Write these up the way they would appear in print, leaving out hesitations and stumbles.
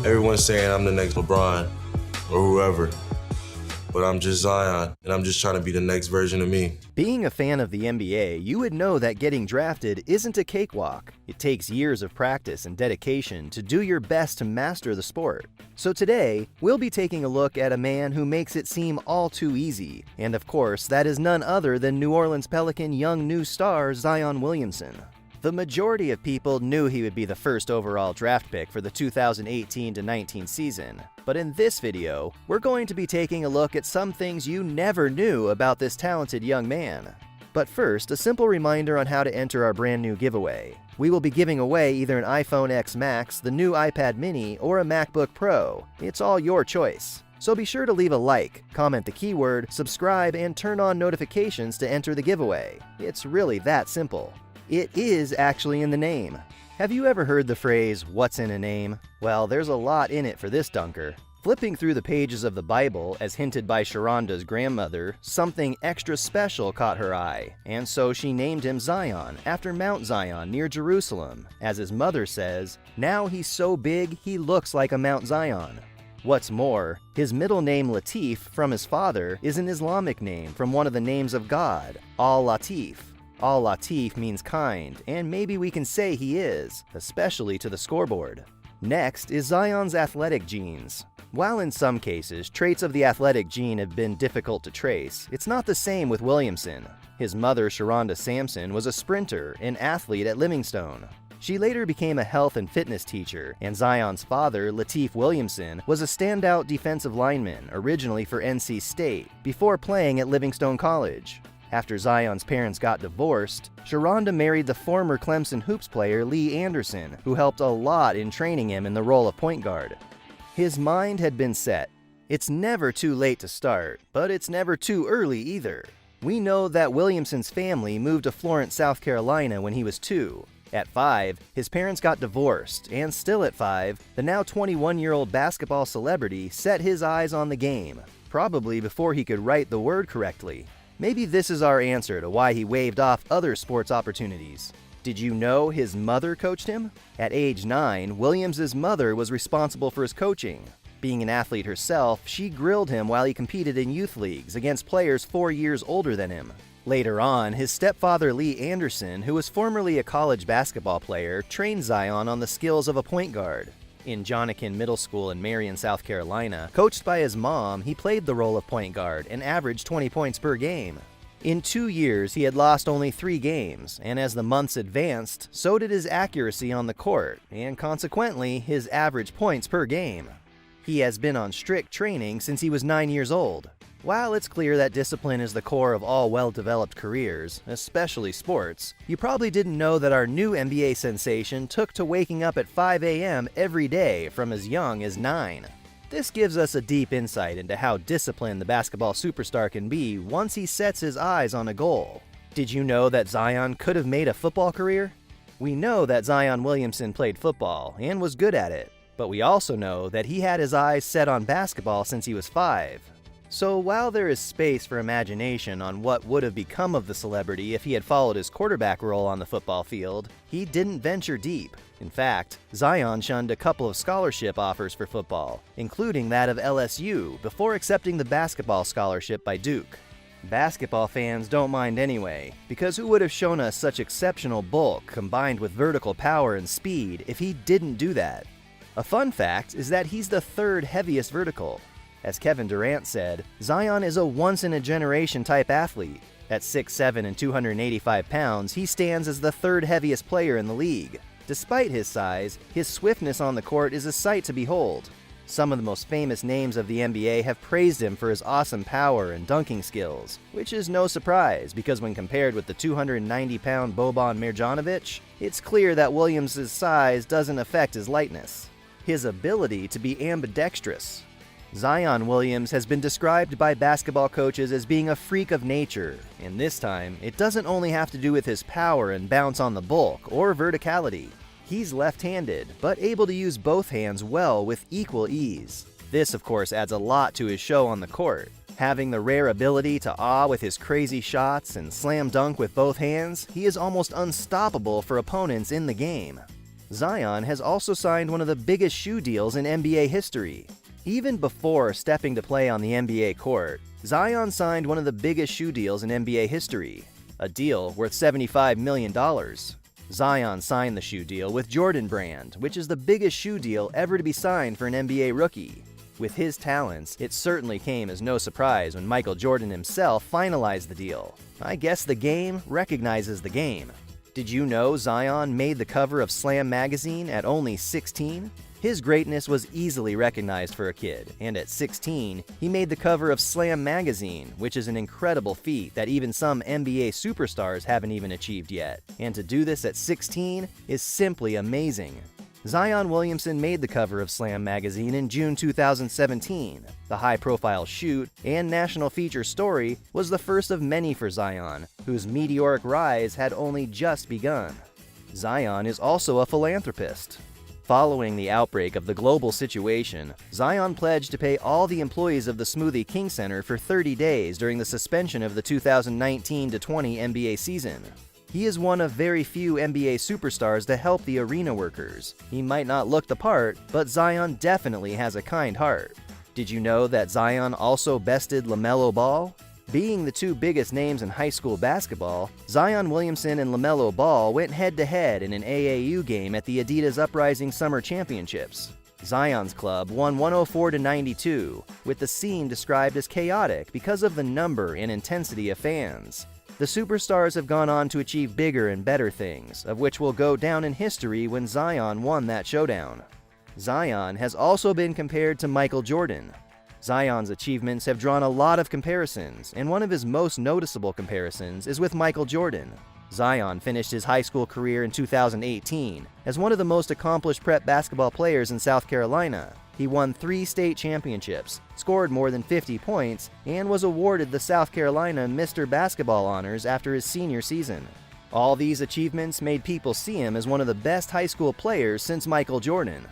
Everyone's saying I'm the next LeBron or whoever, but I'm just Zion, and I'm just trying to be the next version of me. Being a fan of the NBA, you would know that getting drafted isn't a cakewalk. It takes years of practice and dedication to do your best to master the sport. So today, we'll be taking a look at a man who makes it seem all too easy. And of course, that is none other than New Orleans Pelican young new star Zion Williamson. The majority of people knew he would be the first overall draft pick for the 2018-19 season. But in this video, we're going to be taking a look at some things you never knew about this talented young man. But first, a simple reminder on how to enter our brand new giveaway. We will be giving away either an iPhone X Max, the new iPad mini, or a MacBook Pro. It's all your choice. So be sure to leave a like, comment the keyword, subscribe, and turn on notifications to enter the giveaway. It's really that simple. It is actually in the name. Have you ever heard the phrase, "what's in a name"? Well, there's a lot in it for this dunker. Flipping through the pages of the Bible, as hinted by Sharonda's grandmother, something extra special caught her eye, and so she named him Zion, after Mount Zion near Jerusalem. As his mother says, "Now he's so big, he looks like a Mount Zion." What's more, his middle name Latif, from his father, is an Islamic name from one of the names of God, Al-Latif. Al-Latif means kind, and maybe we can say he is, especially to the scoreboard. Next is Zion's athletic genes. While in some cases, traits of the athletic gene have been difficult to trace, it's not the same with Williamson. His mother, Sharonda Sampson, was a sprinter, an athlete at Livingstone. She later became a health and fitness teacher, and Zion's father, Latif Williamson, was a standout defensive lineman, originally for NC State, before playing at Livingstone College. After Zion's parents got divorced, Sharonda married the former Clemson Hoops player Lee Anderson, who helped a lot in training him in the role of point guard. His mind had been set. It's never too late to start, but it's never too early either. We know that Williamson's family moved to Florence, South Carolina when he was 2. At 5, his parents got divorced, and still at 5, the now 21-year-old basketball celebrity set his eyes on the game, probably before he could write the word correctly. Maybe this is our answer to why he waved off other sports opportunities. Did you know his mother coached him? At age 9, Williams' mother was responsible for his coaching. Being an athlete herself, she grilled him while he competed in youth leagues against players 4 years older than him. Later on, his stepfather Lee Anderson, who was formerly a college basketball player, trained Zion on the skills of a point guard. In Jonakin Middle School in Marion, South Carolina, coached by his mom, he played the role of point guard and averaged 20 points per game. In 2 years, he had lost only 3 games, and as the months advanced, so did his accuracy on the court, and consequently, his average points per game. He has been on strict training since he was 9 years old. While it's clear that discipline is the core of all well-developed careers, especially sports, you probably didn't know that our new NBA sensation took to waking up at 5 a.m. every day from as young as 9. This gives us a deep insight into how disciplined the basketball superstar can be once he sets his eyes on a goal. Did you know that Zion could have made a football career? We know that Zion Williamson played football and was good at it, but we also know that he had his eyes set on basketball since he was 5. So while there is space for imagination on what would have become of the celebrity if he had followed his quarterback role on the football field, he didn't venture deep. In fact, Zion shunned a couple of scholarship offers for football, including that of LSU, before accepting the basketball scholarship by Duke. Basketball fans don't mind anyway, because who would have shown us such exceptional bulk combined with vertical power and speed if he didn't do that? A fun fact is that he's the 3rd heaviest vertical. As Kevin Durant said, Zion is a once-in-a-generation type athlete. At 6'7" and 285 pounds, he stands as the 3rd heaviest player in the league. Despite his size, his swiftness on the court is a sight to behold. Some of the most famous names of the NBA have praised him for his awesome power and dunking skills, which is no surprise because when compared with the 290-pound Boban Marjanovic, it's clear that Williams' size doesn't affect his lightness. His ability to be ambidextrous. Zion Williams has been described by basketball coaches as being a freak of nature, and this time, it doesn't only have to do with his power and bounce on the bulk or verticality. He's left-handed, but able to use both hands well with equal ease. This, of course, adds a lot to his show on the court. Having the rare ability to awe with his crazy shots and slam dunk with both hands, he is almost unstoppable for opponents in the game. Zion has also signed one of the biggest shoe deals in NBA history. Even before stepping to play on the NBA court, Zion signed one of the biggest shoe deals in NBA history, a deal worth $75 million. Zion signed the shoe deal with Jordan Brand, which is the biggest shoe deal ever to be signed for an NBA rookie. With his talents, it certainly came as no surprise when Michael Jordan himself finalized the deal. I guess the game recognizes the game. Did you know Zion made the cover of Slam magazine at only 16? His greatness was easily recognized for a kid, and at 16, he made the cover of Slam magazine, which is an incredible feat that even some NBA superstars haven't even achieved yet. And to do this at 16 is simply amazing. Zion Williamson made the cover of Slam magazine in June 2017. The high-profile shoot and national feature story was the first of many for Zion, whose meteoric rise had only just begun. Zion is also a philanthropist. Following the outbreak of the global situation, Zion pledged to pay all the employees of the Smoothie King Center for 30 days during the suspension of the 2019-20 NBA season. He is one of very few NBA superstars to help the arena workers. He might not look the part, but Zion definitely has a kind heart. Did you know that Zion also bested LaMelo Ball? Being the two biggest names in high school basketball, Zion Williamson and LaMelo Ball went head-to-head in an AAU game at the Adidas Uprising Summer Championships. Zion's club won 104-92, with the scene described as chaotic because of the number and intensity of fans. The superstars have gone on to achieve bigger and better things, of which will go down in history when Zion won that showdown. Zion has also been compared to Michael Jordan. Zion's achievements have drawn a lot of comparisons, and one of his most noticeable comparisons is with Michael Jordan. Zion finished his high school career in 2018 as one of the most accomplished prep basketball players in South Carolina. He won 3 state championships, scored more than 50 points, and was awarded the South Carolina Mr. Basketball honors after his senior season. All these achievements made people see him as one of the best high school players since Michael Jordan.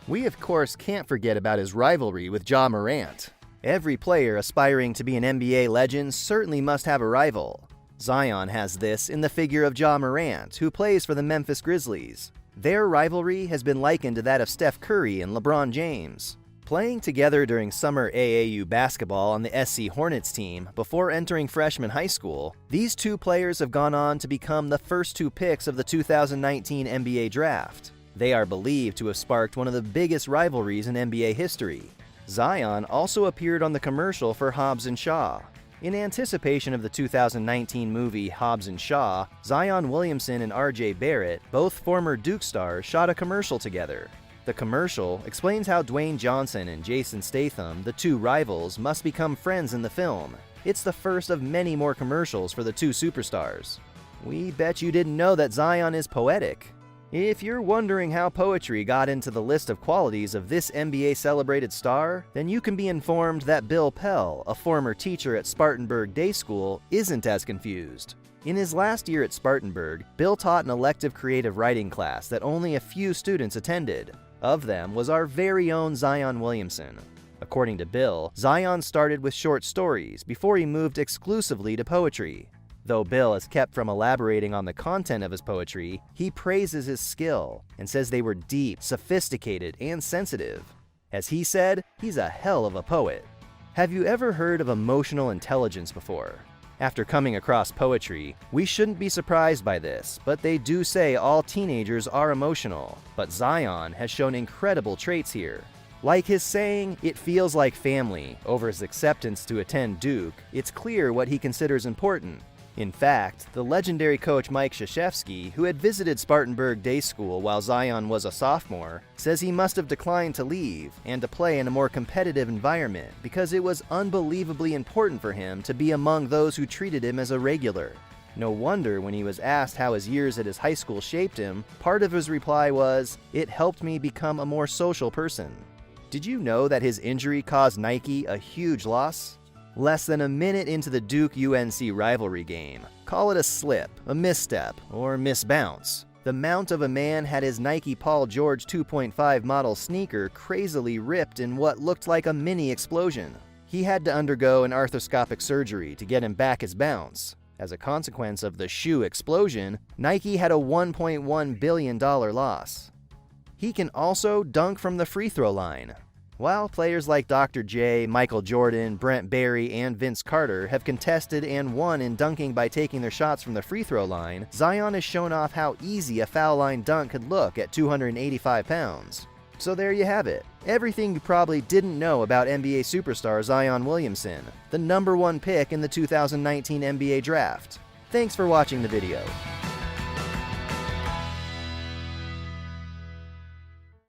We of course can't forget about his rivalry with Ja Morant. Every player aspiring to be an NBA legend certainly must have a rival. Zion has this in the figure of Ja Morant, who plays for the Memphis Grizzlies. Their rivalry has been likened to that of Steph Curry and LeBron James. Playing together during summer AAU basketball on the SC Hornets team before entering freshman high school, these two players have gone on to become the first 2 picks of the 2019 NBA draft. They are believed to have sparked one of the biggest rivalries in NBA history. Zion also appeared on the commercial for Hobbs & Shaw. In anticipation of the 2019 movie Hobbs & Shaw, Zion Williamson and R.J. Barrett, both former Duke stars, shot a commercial together. The commercial explains how Dwayne Johnson and Jason Statham, the two rivals, must become friends in the film. It's the first of many more commercials for the two superstars. We bet you didn't know that Zion is poetic. If you're wondering how poetry got into the list of qualities of this NBA celebrated star, then you can be informed that Bill Pell, a former teacher at Spartanburg Day School, isn't as confused. In his last year at Spartanburg, Bill taught an elective creative writing class that only a few students attended. Of them was our very own Zion Williamson. According to Bill, Zion started with short stories before he moved exclusively to poetry. Though Bill is kept from elaborating on the content of his poetry, he praises his skill and says they were deep, sophisticated, and sensitive. As he said, he's a hell of a poet. Have you ever heard of emotional intelligence before? After coming across poetry, we shouldn't be surprised by this, but they do say all teenagers are emotional. But Zion has shown incredible traits here. Like his saying, "It feels like family," over his acceptance to attend Duke, it's clear what he considers important. In fact, the legendary coach Mike Krzyzewski, who had visited Spartanburg Day School while Zion was a sophomore, says he must have declined to leave and to play in a more competitive environment because it was unbelievably important for him to be among those who treated him as a regular. No wonder when he was asked how his years at his high school shaped him, part of his reply was, "It helped me become a more social person." Did you know that his injury caused Nike a huge loss? Less than a minute into the Duke-UNC rivalry game, call it a slip, a misstep, or misbounce, the mount of a man had his Nike Paul George 2.5 model sneaker crazily ripped in what looked like a mini explosion. He had to undergo an arthroscopic surgery to get him back his bounce. As a consequence of the shoe explosion, Nike had a $1.1 billion loss. He can also dunk from the free throw line. While players like Dr. J, Michael Jordan, Brent Barry, and Vince Carter have contested and won in dunking by taking their shots from the free throw line, Zion has shown off how easy a foul line dunk could look at 285 pounds. So there you have it. Everything you probably didn't know about NBA superstar Zion Williamson, the #1 pick in the 2019 NBA Draft. Thanks for watching the video.